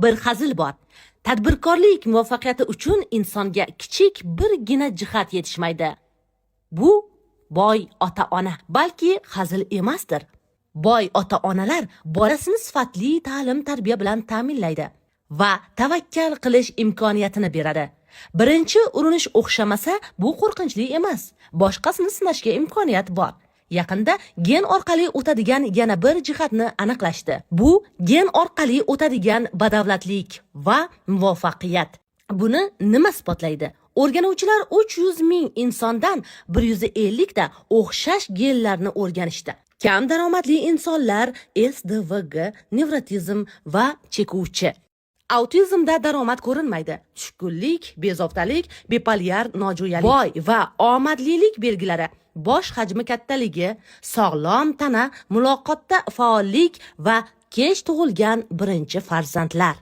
Bir hazil bor. Tadbirkorlik muvaffaqiyati uchun insonga kichik birgina jihat yetishmaydi. Bu boy ota-ona, balki hazil emasdir. Boy ota-onalar bolasini sifatli ta'lim-tarbiya bilan ta'minlaydi va tavakkal qilish imkoniyatini beradi. Birinchi urinish o'xshamasa, bu qo'rqinchli emas. Boshqasini sinashga imkoniyat bor. Yaqinda gen orqali o'tadigan yana bir jihatni aniqlashdi. Bu gen orqali o'tadigan badavlatlik va muvaffaqiyat. Buni nima isbotlaydi? O'rganuvchilar 300 ming insondan 150 ta o'xshash genlarni o'rganishdi. Kam daromadli insonlar SDVG, nevrotizm va chekuvchi. Autizmda daromad ko'rinmaydi. Tushkunlik, bezoftalik, bipolyar nojo'yalik, boy va omadlilik belgilari, bosh hajmi kattaligi, sog'lom tana, muloqotda faollik va kech tug'ilgan birinchi farzandlar.